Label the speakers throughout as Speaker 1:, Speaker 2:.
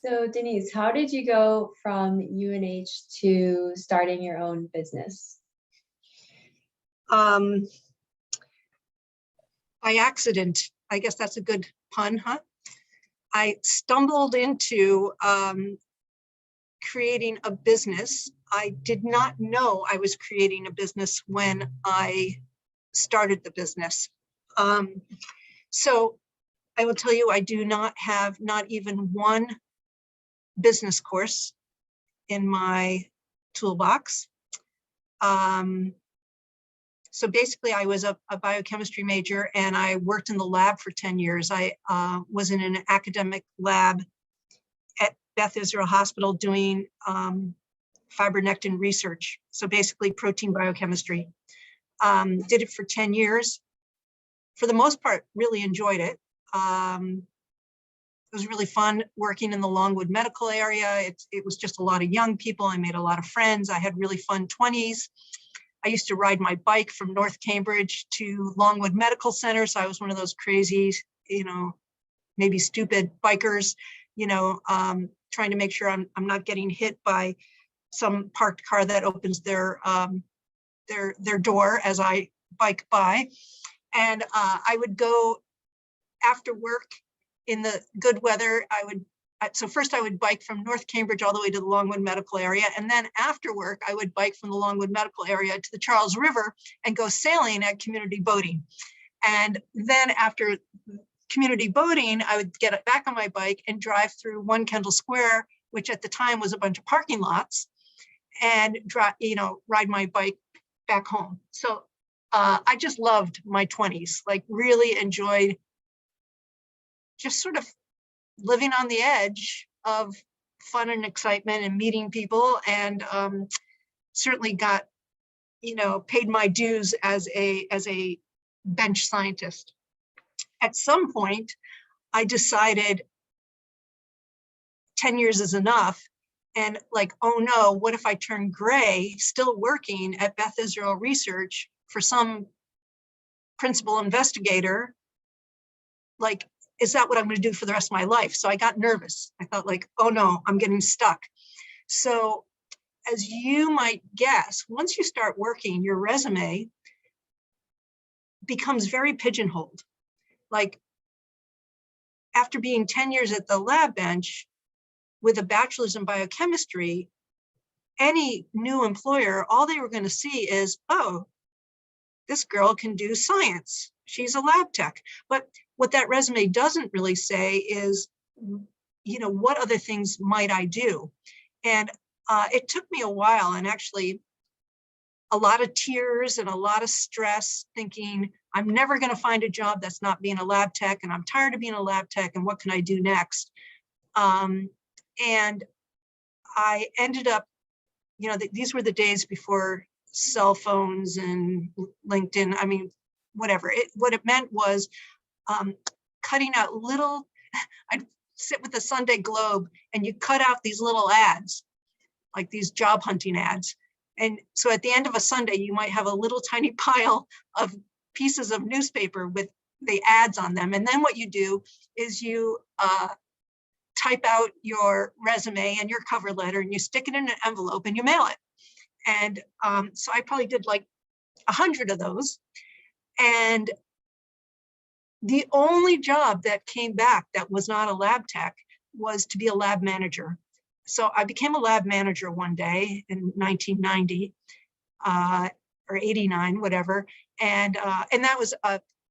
Speaker 1: So Denise, how did you go from UNH to starting your own business?
Speaker 2: By accident, I guess that's a good pun, huh? I stumbled into creating a business. I did not know I was creating a business when I started the business. So I will tell you, I do not have not even one business course in my toolbox. So basically, I was a biochemistry major and I worked in the lab for 10 years. I was in an academic lab at Beth Israel Hospital doing fibronectin research. So basically protein biochemistry. Did it for 10 years. For the most part, really enjoyed it. It was really fun working in the Longwood medical area. It was just a lot of young people. I made a lot of friends. I had really fun 20s. I used to ride my bike from North Cambridge to Longwood Medical Center. So I was one of those crazy, maybe stupid bikers, trying to make sure I'm not getting hit by some parked car that opens their door as I bike by. And I would go after work in the good weather. So first I would bike from North Cambridge all the way to the Longwood medical area. And then after work, I would bike from the Longwood medical area to the Charles River and go sailing at community boating. And then after community boating, I would get back on my bike and drive through One Kendall Square, which at the time was a bunch of parking lots, and ride my bike back home. So I just loved my 20s, like really enjoyed just sort of living on the edge of fun and excitement and meeting people, and certainly got, paid my dues as a bench scientist. At some point, I decided 10 years is enough. And like, oh no, what if I turn gray still working at Beth Israel Research for some principal investigator? Like, is that what I'm going to do for the rest of my life? So I got nervous. I thought like, oh no, I'm getting stuck. So as you might guess, once you start working, your resume becomes very pigeonholed. Like after being 10 years at the lab bench with a bachelor's in biochemistry, any new employer, all they were going to see is, oh, this girl can do science. She's a lab tech. But what that resume doesn't really say is, what other things might I do? And it took me a while, and actually a lot of tears and a lot of stress, thinking I'm never going to find a job that's not being a lab tech, and I'm tired of being a lab tech, and what can I do next? And I ended up, these were the days before cell phones and LinkedIn. I mean, whatever. What it meant was cutting out little, I'd sit with the Sunday Globe and you cut out these little ads, like these job hunting ads. And so at the end of a Sunday, you might have a little tiny pile of pieces of newspaper with the ads on them. And then what you do is you type out your resume and your cover letter, and you stick it in an envelope and you mail it. And so I probably did like 100 of those. And the only job that came back that was not a lab tech was to be a lab manager. So I became a lab manager one day in 1990 or 89, whatever. And that was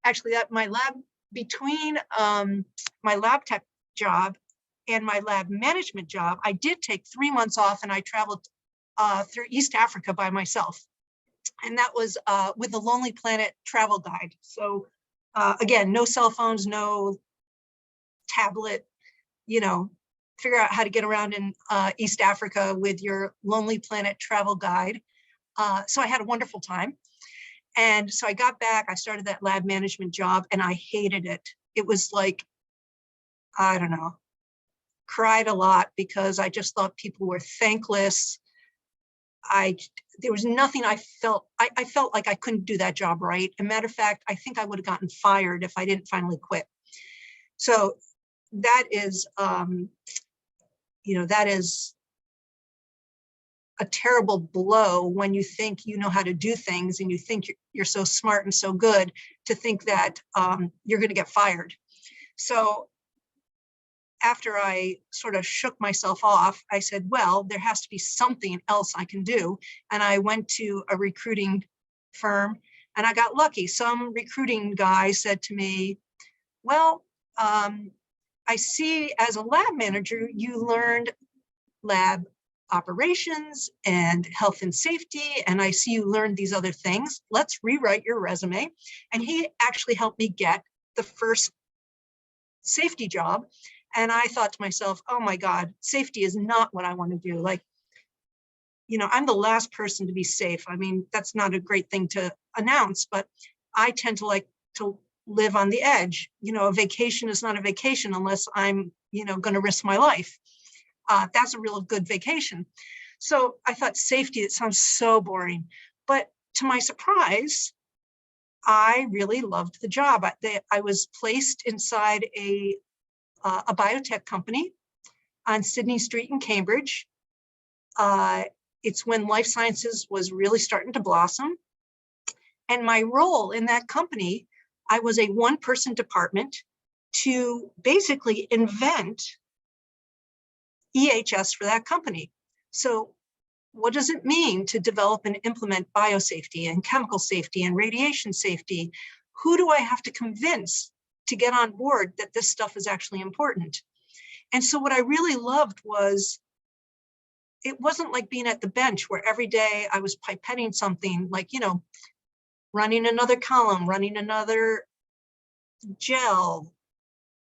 Speaker 2: actually that my lab, between my lab tech job and my lab management job, I did take 3 months off, and I traveled through East Africa by myself. And that was with the Lonely Planet travel guide. So again, no cell phones, no tablet, figure out how to get around in East Africa with your Lonely Planet travel guide. So I had a wonderful time. And so I got back, I started that lab management job, and I hated it. It was like, I don't know, cried a lot because I just thought people were thankless. There was nothing I felt like I couldn't do that job right. As a matter of fact, I think I would have gotten fired if I didn't finally quit. So that is that is a terrible blow when you think you know how to do things and you think you're so smart and so good, to think that you're going to get fired. So after I sort of shook myself off, I said, well, there has to be something else I can do. And I went to a recruiting firm and I got lucky. Some recruiting guy said to me, well, I see as a lab manager, you learned lab operations and health and safety, and I see you learned these other things. Let's rewrite your resume. And he actually helped me get the first safety job. And I thought to myself, oh my God, safety is not what I want to do. Like, I'm the last person to be safe. I mean, that's not a great thing to announce, but I tend to like to live on the edge. A vacation is not a vacation unless I'm, going to risk my life. That's a real good vacation. So I thought safety, it sounds so boring. But to my surprise, I really loved the job. I was placed inside a biotech company on Sydney Street in Cambridge. It's when life sciences was really starting to blossom. And my role in that company, I was a one-person department to basically invent EHS for that company. So what does it mean to develop and implement biosafety and chemical safety and radiation safety? Who do I have to convince to get on board that this stuff is actually important? And so what I really loved was, it wasn't like being at the bench where every day I was pipetting something like, running another column, running another gel,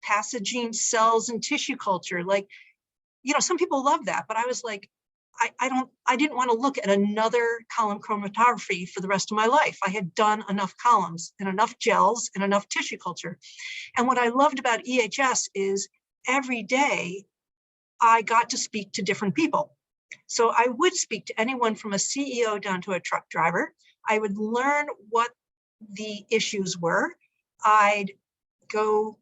Speaker 2: passaging cells and tissue culture. Like, some people love that, but I was like, I didn't want to look at another column chromatography for the rest of my life. I had done enough columns and enough gels and enough tissue culture. And what I loved about EHS is every day I got to speak to different people. So I would speak to anyone from a CEO down to a truck driver. I would learn what the issues were. I'd go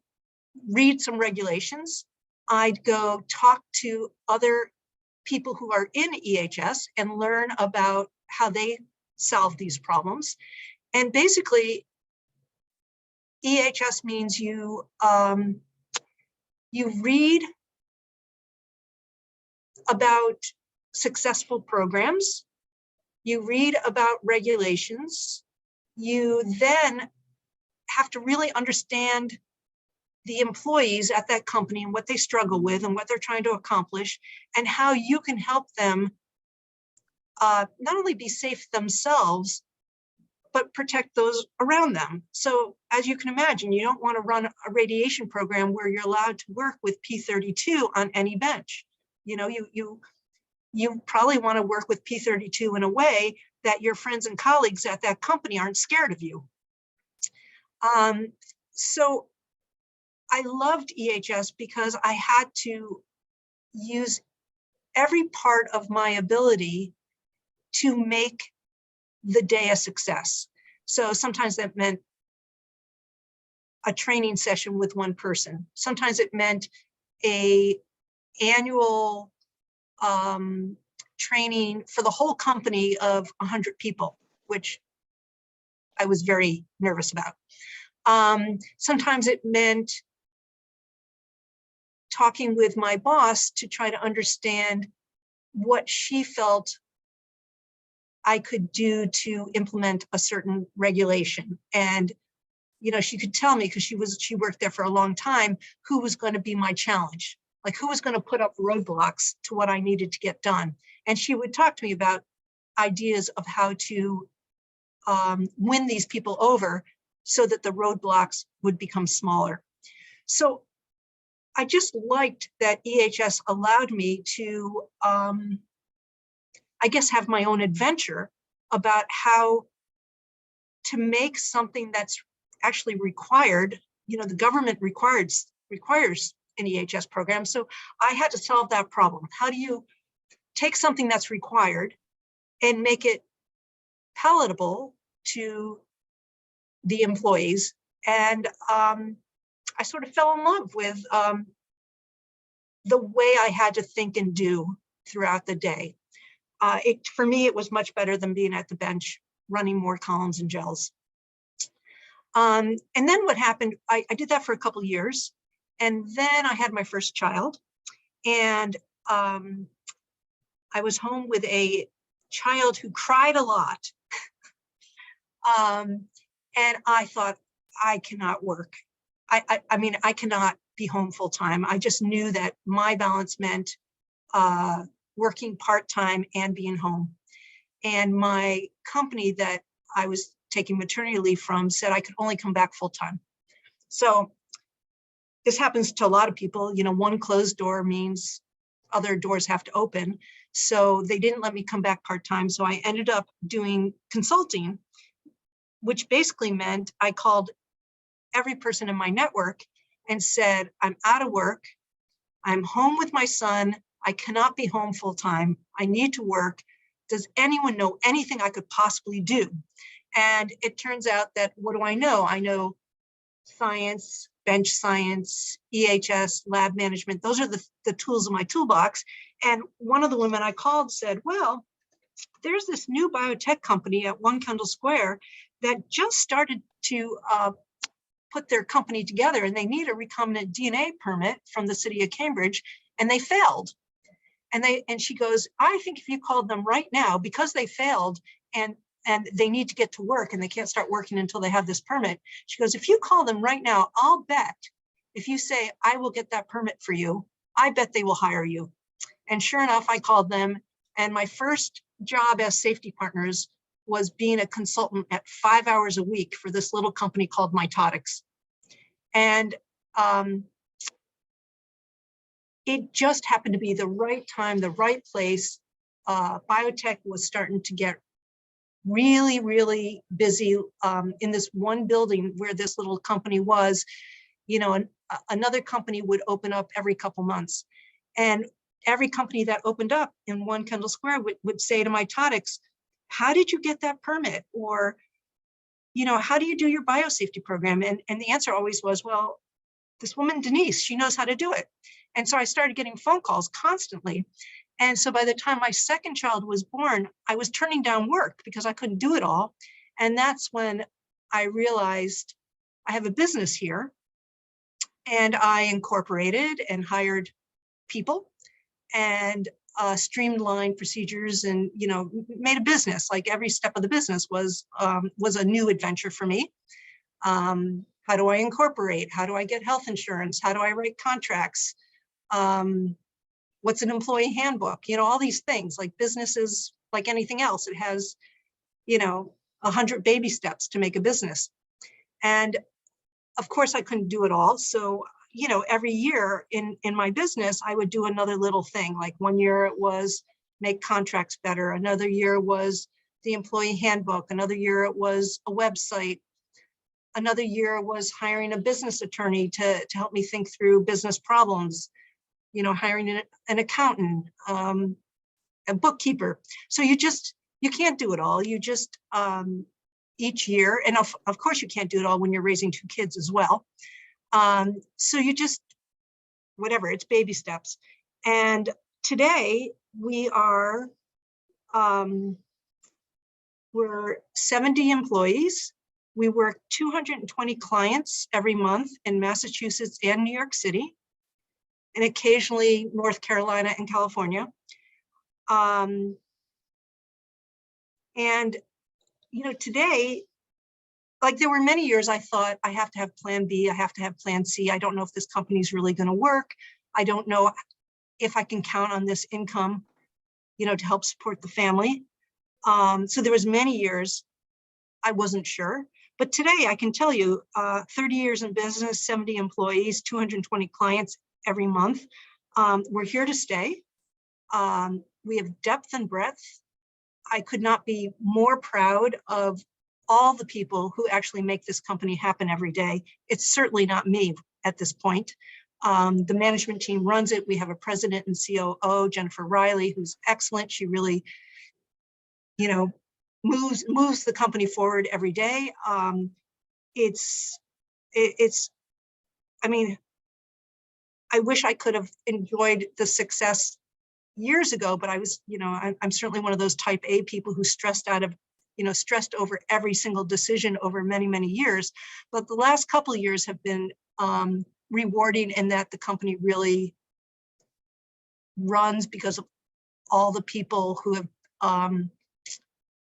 Speaker 2: read some regulations. I'd go talk to other people who are in EHS and learn about how they solve these problems. And basically, EHS means you read about successful programs, you read about regulations, you then have to really understand the employees at that company and what they struggle with and what they're trying to accomplish, and how you can help them not only be safe themselves, but protect those around them. So as you can imagine, you don't want to run a radiation program where you're allowed to work with P32 on any bench. You probably want to work with P32 in a way that your friends and colleagues at that company aren't scared of you. So I loved EHS because I had to use every part of my ability to make the day a success. So sometimes that meant a training session with one person. Sometimes it meant an annual training for the whole company of 100 people, which I was very nervous about. Sometimes it meant talking with my boss to try to understand what she felt I could do to implement a certain regulation. And, she could tell me, because she worked there for a long time, who was going to be my challenge, like who was going to put up roadblocks to what I needed to get done. And she would talk to me about ideas of how to win these people over so that the roadblocks would become smaller. So I just liked that EHS allowed me to, I guess, have my own adventure about how to make something that's actually required. The government requires an EHS program. So I had to solve that problem. How do you take something that's required and make it palatable to the employees? And I sort of fell in love with the way I had to think and do throughout the day. For me, it was much better than being at the bench, running more columns and gels. And then what happened, I did that for a couple of years. And then I had my first child. And I was home with a child who cried a lot. And I thought, I cannot work. I mean, I cannot be home full time. I just knew that my balance meant working part-time and being home. And my company that I was taking maternity leave from said I could only come back full time. So this happens to a lot of people. You know, one closed door means other doors have to open. So they didn't let me come back part-time. So I ended up doing consulting, which basically meant I called every person in my network and said, I'm out of work. I'm home with my son. I cannot be home full time. I need to work. Does anyone know anything I could possibly do? And it turns out that, what do I know? I know science, bench science, EHS, lab management. Those are the tools in my toolbox. And one of the women I called said, well, there's this new biotech company at 1 Kendall Square that just started to put their company together, and they need a recombinant DNA permit from the city of Cambridge, and they failed. And she goes, I think if you called them right now, because they failed and they need to get to work and they can't start working until they have this permit. She goes, if you call them right now, I'll bet if you say, I will get that permit for you, I bet they will hire you. And sure enough, I called them, and my first job as safety partners was being a consultant at 5 hours a week for this little company called Mitotics. And it just happened to be the right time, the right place. Biotech was starting to get really, really busy in this one building where this little company was. You know, another company would open up every couple months. And every company that opened up in 1 Kendall Square would say to Mitotics, how did you get that permit? Or, you know, how do you do your biosafety program? And the answer always was, well, this woman, Denise, she knows how to do it. And so I started getting phone calls constantly. And so by the time my second child was born, I was turning down work because I couldn't do it all. And that's when I realized I have a business here. And I incorporated and hired people and streamlined procedures, and, you know, made a business. Like every step of the business was a new adventure for me. How do I incorporate? How do I get health insurance? How do I write contracts? What's an employee handbook? You know, all these things. Like businesses, like anything else, it has, you know, 100 baby steps to make a business. And of course I couldn't do it all. So, you know, every year in my business, I would do another little thing. Like one year it was make contracts better. Another year was the employee handbook. Another year it was a website. Another year was hiring a business attorney to help me think through business problems, you know, hiring an accountant, a bookkeeper. So you can't do it all. You just, each year, and of course you can't do it all when you're raising 2 kids as well. So you just, whatever, it's baby steps. And today we are, we're 70 employees. We work 220 clients every month in Massachusetts and New York City, and occasionally North Carolina and California. And, you know, today, like there were many years I thought I have to have plan B, I have to have plan C. I don't know if this company is really going to work. I don't know if I can count on this income, you know, to help support the family. So there was many years I wasn't sure. But today I can tell you, 30 years in business, 70 employees, 220 clients every month. We're here to stay. We have depth and breadth. I could not be more proud of all the people who actually make this company happen every day. It's certainly not me at this point. The management team runs it. We have a president and COO, Jennifer Riley, who's excellent. She really, you know, moves the company forward every day. I mean, I, I wish I could have enjoyed the success years ago, but I was, you know, I'm certainly one of those type A people who stressed over every single decision over many, many years. But the last couple of years have been rewarding in that the company really runs because of all the people who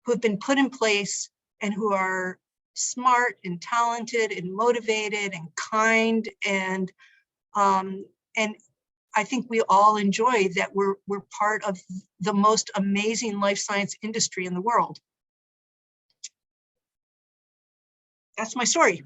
Speaker 2: have been put in place and who are smart and talented and motivated and kind, and I think we all enjoy that we're part of the most amazing life science industry in the world. That's my story.